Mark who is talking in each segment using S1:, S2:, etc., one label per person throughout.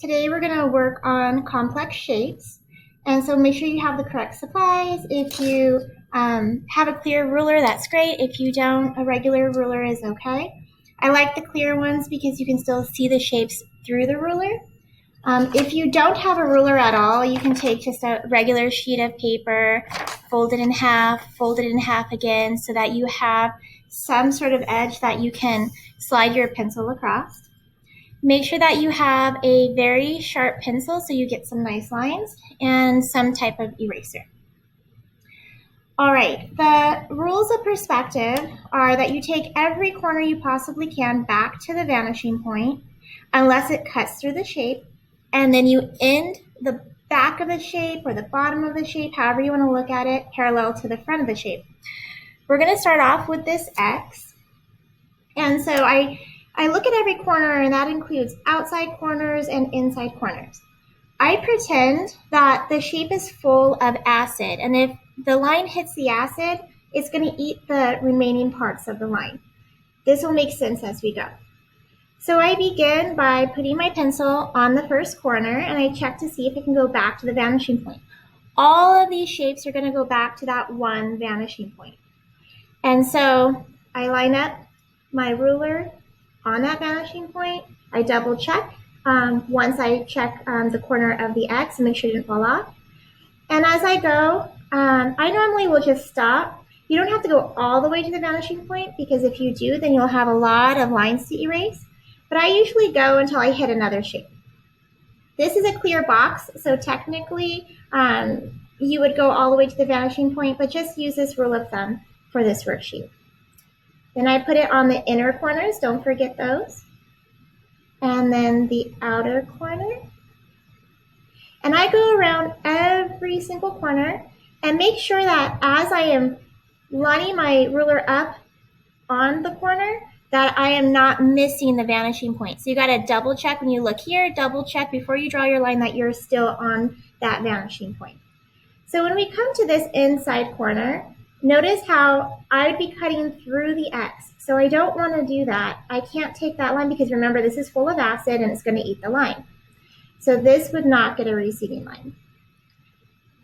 S1: Today we're going to work on complex shapes. And so make sure you have the correct supplies. If you have a clear ruler, that's great. If you don't, a regular ruler is okay. I like the clear ones because you can still see the shapes through the ruler. If you don't have a ruler at all, you can take just a regular sheet of paper, fold it in half again so that you have some sort of edge that you can slide your pencil across. Make sure that you have a very sharp pencil so you get some nice lines and some type of eraser. All right, the rules of perspective are that you take every corner you possibly can back to the vanishing point unless it cuts through the shape, and then you end the back of the shape or the bottom of the shape, however you want to look at it, parallel to the front of the shape. We're going to start off with this X, and so I look at every corner, and that includes outside corners and inside corners. I pretend that the shape is full of acid, and if the line hits the acid, it's going to eat the remaining parts of the line. This will make sense as we go. So I begin by putting my pencil on the first corner, and I check to see if it can go back to the vanishing point. All of these shapes are going to go back to that one vanishing point. And so I line up my ruler on that vanishing point. I double check once I check the corner of the X and make sure it didn't fall off. And as I go, I normally will just stop. You don't have to go all the way to the vanishing point because if you do, then you'll have a lot of lines to erase. But I usually go until I hit another shape. This is a clear box, so technically you would go all the way to the vanishing point, but just use this rule of thumb for this worksheet. Then I put it on the inner corners, don't forget those. And then the outer corner. And I go around every single corner and make sure that as I am lining my ruler up on the corner, that I am not missing the vanishing point. So you got to double check when you look here, double check before you draw your line that you're still on that vanishing point. So when we come to this inside corner, notice how I would be cutting through the X. So I don't want to do that. I can't take that line because remember this is full of acid and it's going to eat the line. So this would not get a receding line.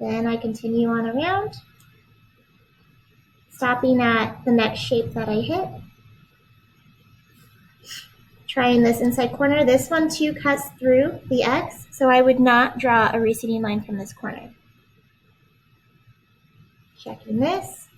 S1: Then I continue on around, stopping at the next shape that I hit. Trying this inside corner. This one too cuts through the X, so I would not draw a receding line from this corner. Checking this,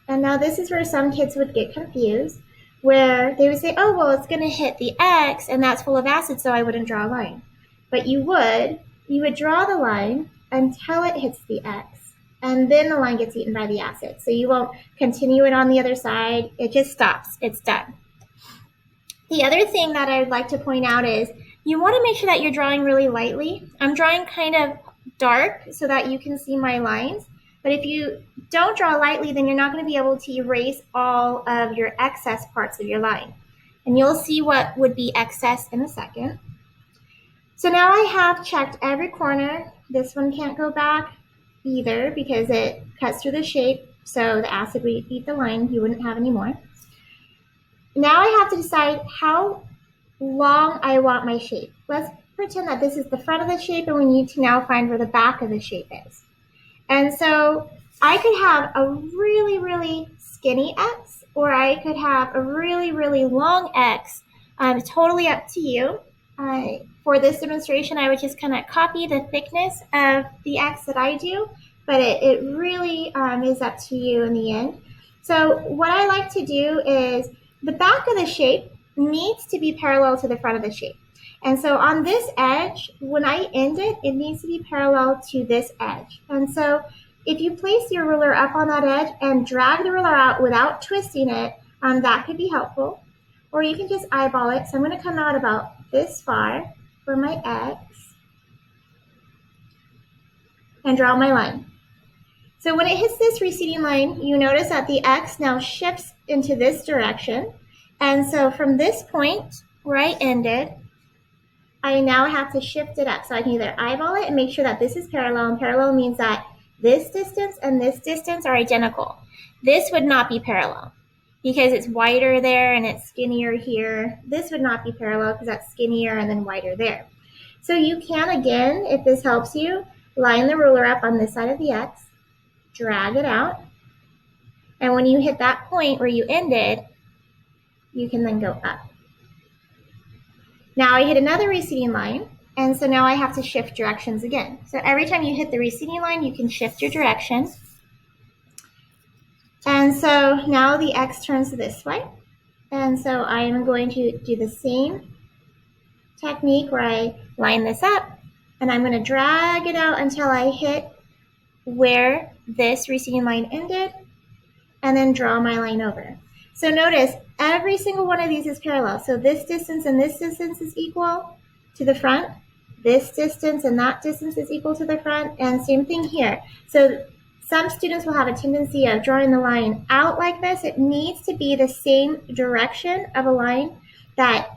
S1: and now this is where some kids would get confused, where they would say, oh, well, it's going to hit the X, and that's full of acid, so I wouldn't draw a line. But you would draw the line until it hits the X, and then the line gets eaten by the acid. So you won't continue it on the other side. It just stops. It's done. The other thing that I would like to point out is you want to make sure that you're drawing really lightly. I'm drawing kind of dark so that you can see my lines. But if you don't draw lightly, then you're not going to be able to erase all of your excess parts of your line. And you'll see what would be excess in a second. So now I have checked every corner. This one can't go back either because it cuts through the shape. So the acid would eat the line. You wouldn't have any more. Now I have to decide how long I want my shape. Let's pretend that this is the front of the shape and we need to now find where the back of the shape is. And so I could have a really, really skinny X or I could have a really, really long X. Totally up to you. For this demonstration, I would just kind of copy the thickness of the X that I do, but it really is up to you in the end. So what I like to do is the back of the shape needs to be parallel to the front of the shape. And so on this edge, when I end it, it needs to be parallel to this edge. And so if you place your ruler up on that edge and drag the ruler out without twisting it, that could be helpful. Or you can just eyeball it. So I'm going to come out about this far for my X and draw my line. So when it hits this receding line, you notice that the X now shifts into this direction. And so from this point where I ended, I now have to shift it up. So I can either eyeball it and make sure that this is parallel. And parallel means that this distance and this distance are identical. This would not be parallel. because it's wider there and it's skinnier here. This would not be parallel because that's skinnier and then wider there. So you can, again, if this helps you, line the ruler up on this side of the X, drag it out, and when you hit that point where you ended, you can then go up. Now I hit another receding line, and so now I have to shift directions again. So every time you hit the receding line, you can shift your direction. And so now the X turns this way. And so I am going to do the same technique where I line this up, and I'm going to drag it out until I hit where this receding line ended, and then draw my line over. So notice every single one of these is parallel. So this distance and this distance is equal to the front. This distance and that distance is equal to the front, and same thing here. So some students will have a tendency of drawing the line out like this. It needs to be the same direction of a line that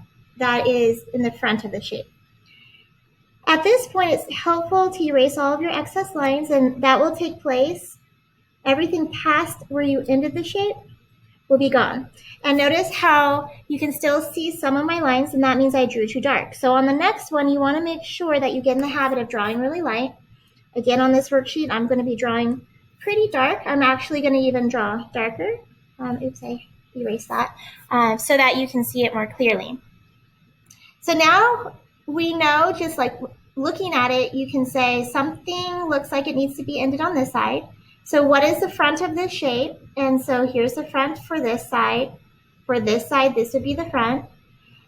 S1: is in the front of the shape. At this point, it's helpful to erase all of your excess lines, and that will take place. Everything past where you ended the shape will be gone. And notice how you can still see some of my lines, and that means I drew too dark. So on the next one, you want to make sure that you get in the habit of drawing really light. Again, on this worksheet, I'm going to be drawing pretty dark. I'm actually going to even draw darker. Oops, I erased that, so that you can see it more clearly. So now we know, just like looking at it, you can say something looks like it needs to be ended on this side. So what is the front of this shape? And so here's the front for this side. For this side, this would be the front.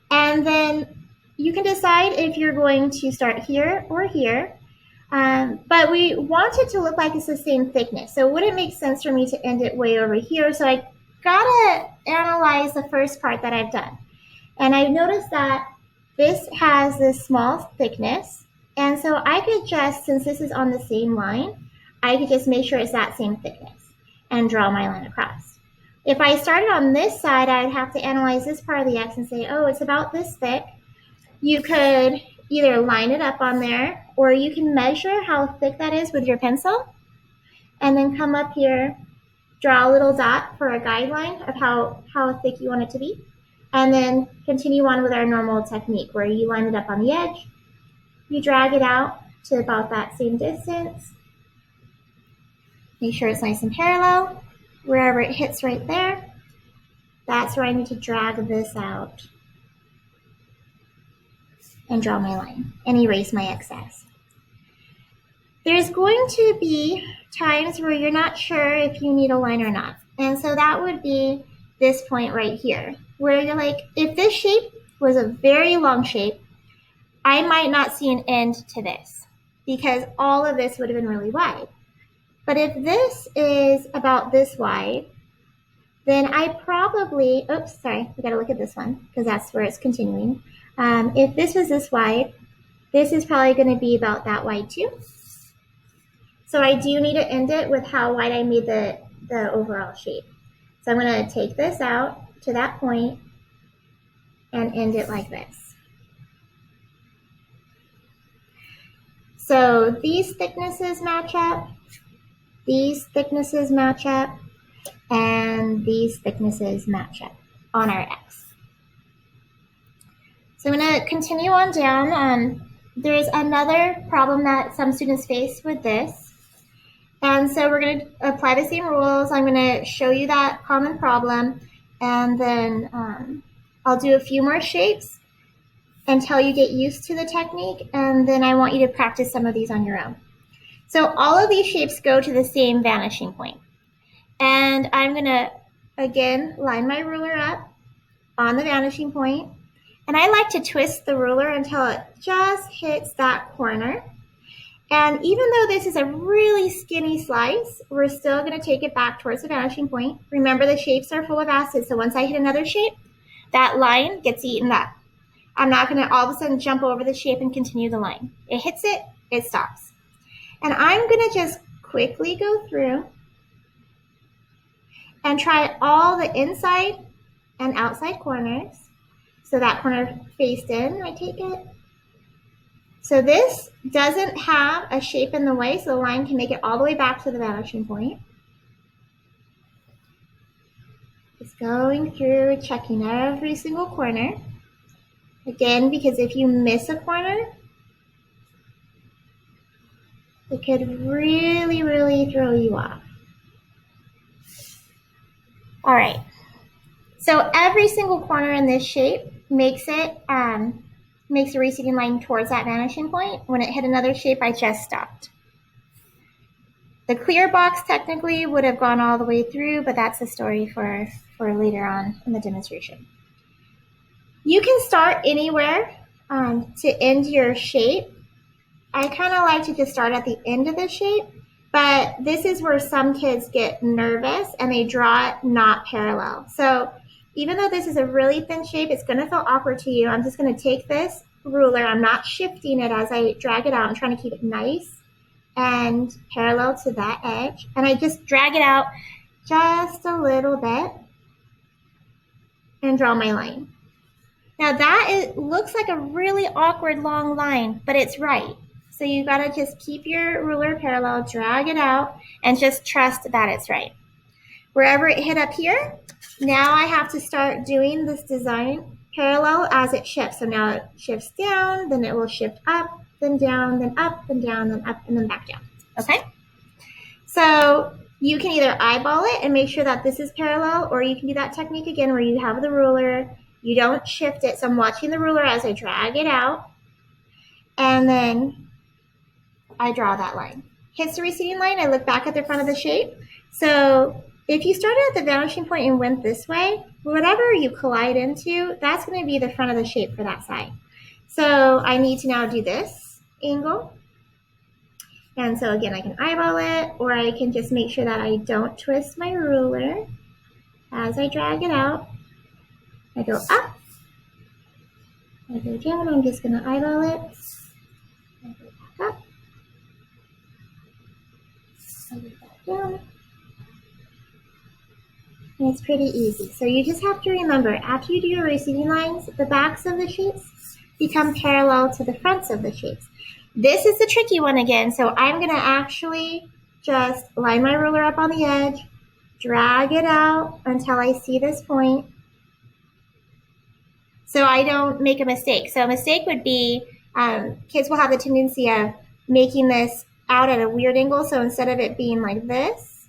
S1: And then you can decide if you're going to start here or here. But we want it to look like it's the same thickness. So it wouldn't make sense for me to end it way over here. So I gotta analyze the first part that I've done. And I noticed that this has this small thickness. And so I could just, since this is on the same line, I could just make sure it's that same thickness and draw my line across. If I started on this side, I'd have to analyze this part of the X and say, oh, it's about this thick. You could either line it up on there, or you can measure how thick that is with your pencil, and then come up here, draw a little dot for a guideline of how thick you want it to be, and then continue on with our normal technique where you line it up on the edge, you drag it out to about that same distance. Make sure it's nice and parallel. Wherever it hits right there, that's where I need to drag this out and draw my line and erase my excess. There's going to be times where you're not sure if you need a line or not. And so that would be this point right here, where you're like, if this shape was a very long shape, I might not see an end to this because all of this would have been really wide. But if this is about this wide, then I probably, oops, sorry, we gotta look at this one because that's where it's continuing. If this was this wide, this is probably gonna be about that wide too. So I do need to end it with how wide I made the overall shape. So I'm gonna take this out to that point and end it like this. So these thicknesses match up, these thicknesses match up, and these thicknesses match up on our X. So I'm going to continue on down. There's another problem that some students face with this. And so we're going to apply the same rules. I'm going to show you that common problem, and then I'll do a few more shapes until you get used to the technique, and then I want you to practice some of these on your own. So all of these shapes go to the same vanishing point. And I'm going to, again, line my ruler up on the vanishing point. And I like to twist the ruler until it just hits that corner. And even though this is a really skinny slice, we're still going to take it back towards the vanishing point. Remember, the shapes are full of acid, so once I hit another shape, that line gets eaten up. I'm not going to all of a sudden jump over the shape and continue the line. It hits it, it stops. And I'm going to just quickly go through and try all the inside and outside corners. So that corner faced in, I take it. So this doesn't have a shape in the way, so the line can make it all the way back to the vanishing point. Just going through, checking every single corner. Again, because if you miss a corner, it could really, really throw you off. All right. So every single corner in this shape makes a receding line towards that vanishing point. When it hit another shape, I just stopped. The clear box technically would have gone all the way through, but that's a story for later on in the demonstration. You can start anywhere to end your shape. I kind of like to just start at the end of the shape, but this is where some kids get nervous and they draw it not parallel. So even though this is a really thin shape, it's going to feel awkward to you. I'm just going to take this ruler. I'm not shifting it as I drag it out. I'm trying to keep it nice and parallel to that edge. And I just drag it out just a little bit and draw my line. Now that looks like a really awkward long line, but it's right. So you gotta just keep your ruler parallel, drag it out, and just trust that it's right. Wherever it hit up here, now I have to start doing this design parallel as it shifts. So now it shifts down, then it will shift up, then down, then up, then down, then up, and then back down. Okay? So you can either eyeball it and make sure that this is parallel, or you can do that technique again where you have the ruler, you don't shift it. So I'm watching the ruler as I drag it out, and then I draw that line. Hits the receding line, I look back at the front of the shape. So if you started at the vanishing point and went this way, whatever you collide into, that's going to be the front of the shape for that side. So I need to now do this angle. And so again, I can eyeball it, or I can just make sure that I don't twist my ruler as I drag it out. I go up, I go down, I'm just going to eyeball it. I go back up, I go back down. And it's pretty easy. So you just have to remember, after you do your receding lines, the backs of the shapes become parallel to the fronts of the shapes. This is the tricky one again, so I'm going to actually just line my ruler up on the edge, drag it out until I see this point, so I don't make a mistake. So a mistake would be, kids will have the tendency of making this out at a weird angle, so instead of it being like this,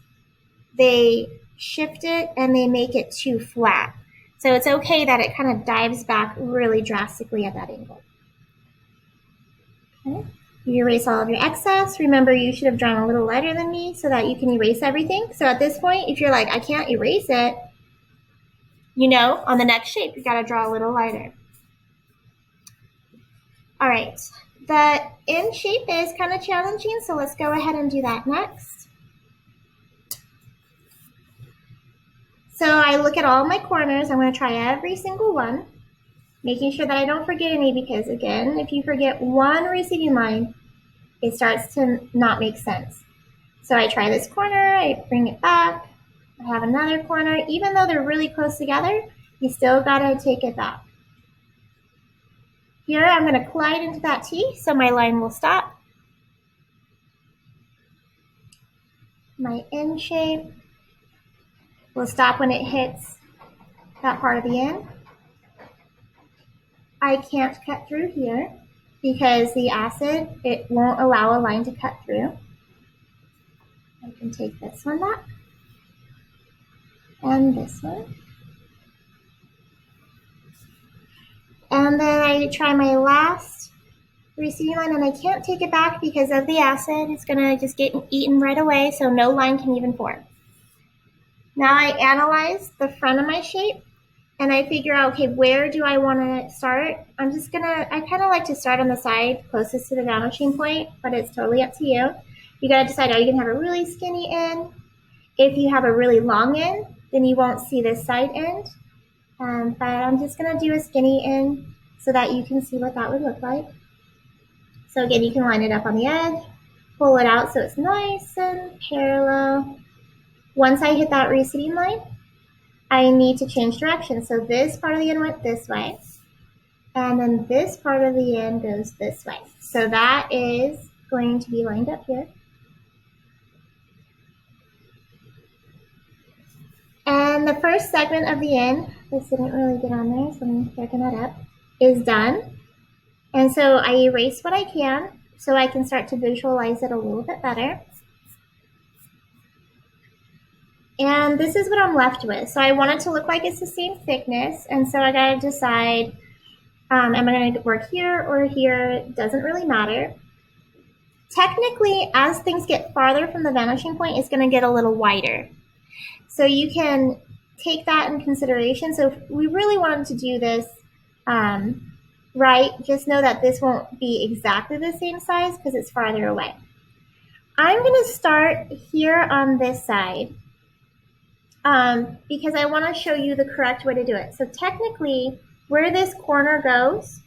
S1: they shift it and they make it too flat. So it's okay that it kind of dives back really drastically at that angle. Okay. You erase all of your excess. Remember, you should have drawn a little lighter than me so that you can erase everything. So at this point, if you're like, I can't erase it, you know, on the next shape, you got to draw a little lighter. All right, the end shape is kind of challenging, so let's go ahead and do that next. So I look at all my corners. I'm going to try every single one, making sure that I don't forget any, because again, if you forget one receding line, it starts to not make sense. So I try this corner, I bring it back, I have another corner. Even though they're really close together, you still got to take it back. Here I'm going to collide into that T, so my line will stop. My end shape will stop when it hits that part of the end. I can't cut through here because the acid, it won't allow a line to cut through. I can take this one back and this one. And then I try my last receding line, and I can't take it back because of the acid. It's gonna just get eaten right away, so no line can even form. Now I analyze the front of my shape and I figure out, okay, where do I want to start? I kind of like to start on the side closest to the vanishing point, but it's totally up to you. You got to decide, are you going to have a really skinny end? If you have a really long end, then you won't see this side end. But I'm just going to do a skinny end so that you can see what that would look like. So again, you can line it up on the edge, pull it out so it's nice and parallel. Once I hit that receding line, I need to change direction. So this part of the end went this way, and then this part of the end goes this way. So that is going to be lined up here. And the first segment of the end, this didn't really get on there, so I'm picking that up, is done. And so I erase what I can so I can start to visualize it a little bit better. And this is what I'm left with. So I want it to look like it's the same thickness. And so I gotta decide, am I gonna work here or here? It doesn't really matter. Technically, as things get farther from the vanishing point, it's gonna get a little wider. So you can take that in consideration. So if we really wanted to do this right, just know that this won't be exactly the same size because it's farther away. I'm gonna start here on this side. Because I want to show you the correct way to do it. So technically, where this corner goes,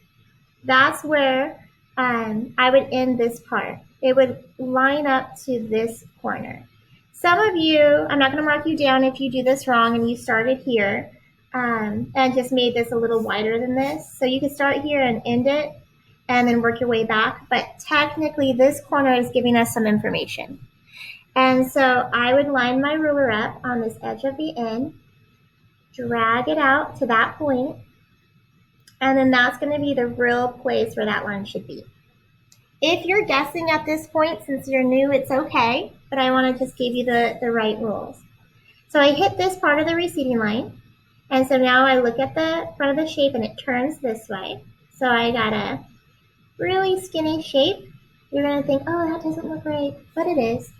S1: that's where I would end this part. It would line up to this corner. Some of you, I'm not going to mark you down if you do this wrong and you started here and just made this a little wider than this. So you can start here and end it and then work your way back. But technically, this corner is giving us some information. And so I would line my ruler up on this edge of the end, drag it out to that point, and then that's going to be the real place where that line should be. If you're guessing at this point, since you're new, it's okay, but I want to just give you the right rules. So I hit this part of the receding line, and so now I look at the front of the shape and it turns this way. So I got a really skinny shape. You're going to think, oh, that doesn't look right, but it is.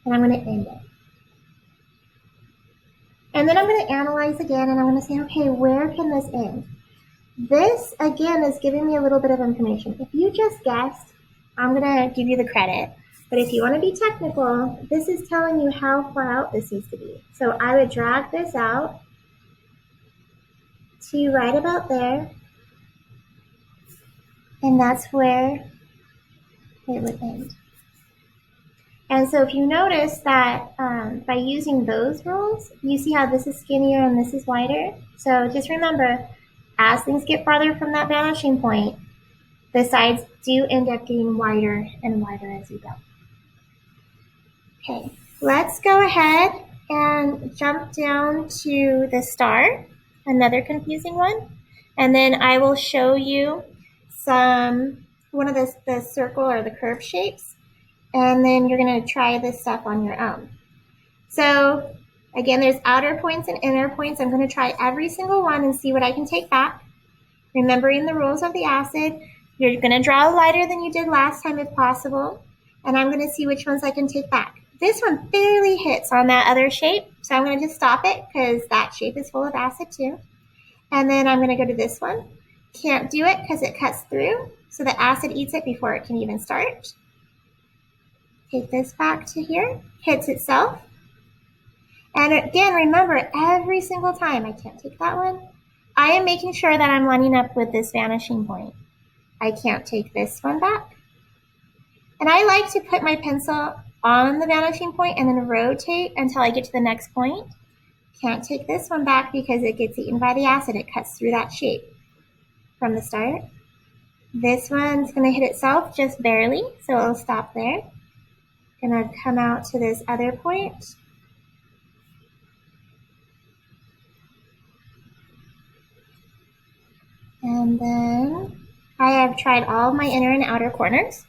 S1: And I'm going to end it. And then I'm going to analyze again, and I'm going to say, okay, where can this end? This, again, is giving me a little bit of information. If you just guessed, I'm going to give you the credit. But if you want to be technical, this is telling you how far out this needs to be. So I would drag this out to right about there. And that's where it would end. And so if you notice that by using those rules, you see how this is skinnier and this is wider. So just remember, as things get farther from that vanishing point, the sides do end up getting wider and wider as you go. Okay, let's go ahead and jump down to the star, another confusing one. And then I will show you one of the circle or the curve shapes. And then you're going to try this stuff on your own. So again, there's outer points and inner points. I'm going to try every single one and see what I can take back. Remembering the rules of the acid, you're going to draw lighter than you did last time if possible. And I'm going to see which ones I can take back. This one barely hits on that other shape. So I'm going to just stop it because that shape is full of acid too. And then I'm going to go to this one. Can't do it because it cuts through. So the acid eats it before it can even start. Take this back to here, hits itself. And again, remember, every single time, I can't take that one. I am making sure that I'm lining up with this vanishing point. I can't take this one back. And I like to put my pencil on the vanishing point and then rotate until I get to the next point. Can't take this one back because it gets eaten by the acid. It cuts through that shape from the start. This one's going to hit itself just barely, so it'll stop there. Gonna come out to this other point. And then I have tried all of my inner and outer corners.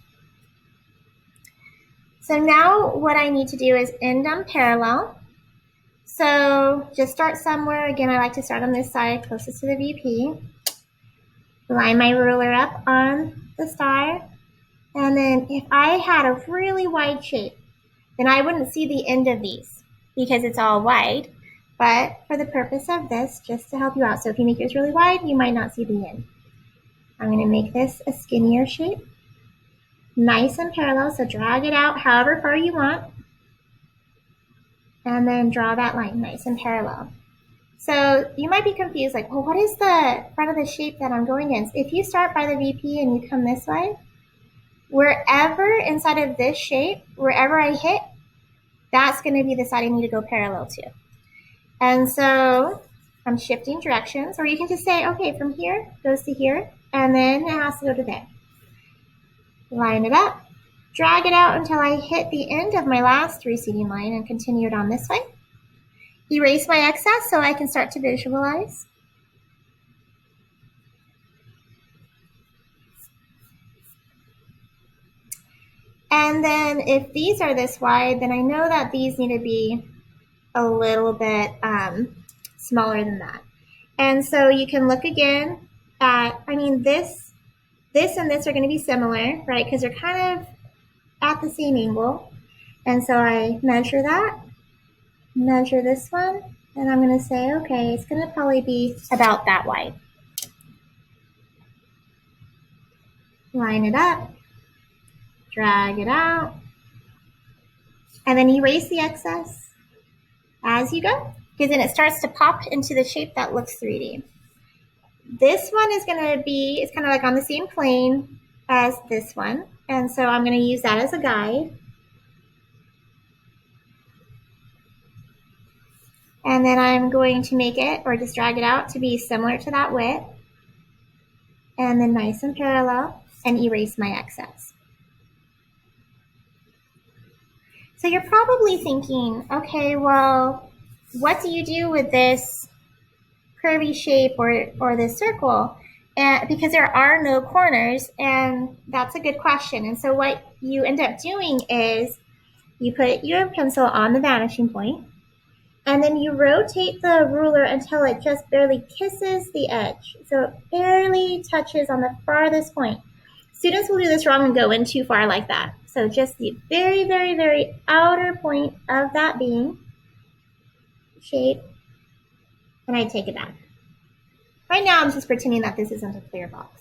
S1: So now what I need to do is end on parallel. So just start somewhere. Again, I like to start on this side closest to the VP. Line my ruler up on the star. And then if I had a really wide shape, then I wouldn't see the end of these because it's all wide. But for the purpose of this, just to help you out, so if you make yours really wide, you might not see the end. I'm going to make this a skinnier shape, nice and parallel, so drag it out however far you want, and then draw that line nice and parallel. So you might be confused, like, well, what is the front of the shape that I'm going against? If you start by the VP and you come this way, wherever inside of this shape, wherever I hit, that's going to be the side I need to go parallel to. And so I'm shifting directions, or you can just say, okay, from here goes to here, and then it has to go to there. Line it up, drag it out until I hit the end of my last receding line and continue it on this way. erase my excess so I can start to visualize. And then if these are this wide, then I know that these need to be a little bit smaller than that. And so you can look again at, I mean, this and this are going to be similar, right? Because they're kind of at the same angle. And so I measure that, measure this one, and I'm going to say, okay, it's going to probably be about that wide. Line it up, drag it out, and then erase the excess as you go, because then it starts to pop into the shape that looks 3D. This one is going to be, it's kind of like on the same plane as this one, and so I'm going to use that as a guide. And then I'm going to make it, or just drag it out to be similar to that width, and then nice and parallel, and erase my excess. So you're probably thinking, okay, well, what do you do with this curvy shape or this circle? And because there are no corners, and that's a good question. And so what you end up doing is you put your pencil on the vanishing point, and then you rotate the ruler until it just barely kisses the edge. So it barely touches on the farthest point. Students will do this wrong and go in too far like that. So just the very, very, very outer point of that being shape, and I take it back. Right now I'm just pretending that this isn't a clear box.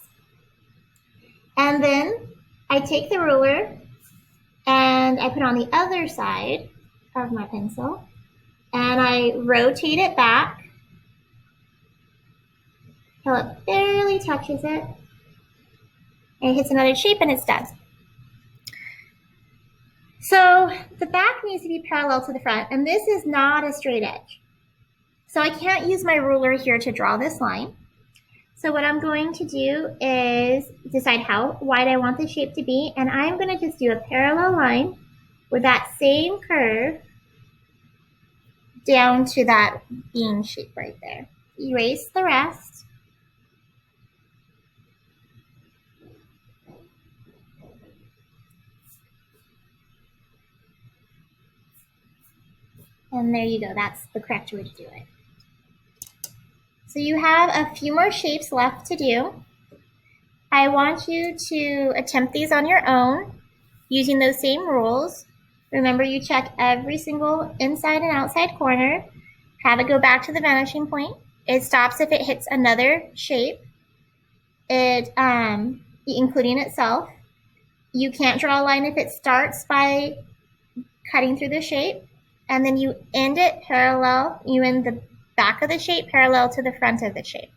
S1: And then I take the ruler and I put on the other side of my pencil and I rotate it back till it barely touches it. And it hits another shape and it's done. So the back needs to be parallel to the front, and this is not a straight edge. So I can't use my ruler here to draw this line. So what I'm going to do is decide how wide I want the shape to be, and I'm going to just do a parallel line with that same curve down to that bean shape right there. Erase the rest. And there you go, that's the correct way to do it. So you have a few more shapes left to do. I want you to attempt these on your own using those same rules. Remember, you check every single inside and outside corner. Have it go back to the vanishing point. It stops if it hits another shape, including itself. You can't draw a line if it starts by cutting through the shape, and then you end it parallel. You end the back of the shape parallel to the front of the shape.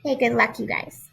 S1: Okay, good luck, you guys.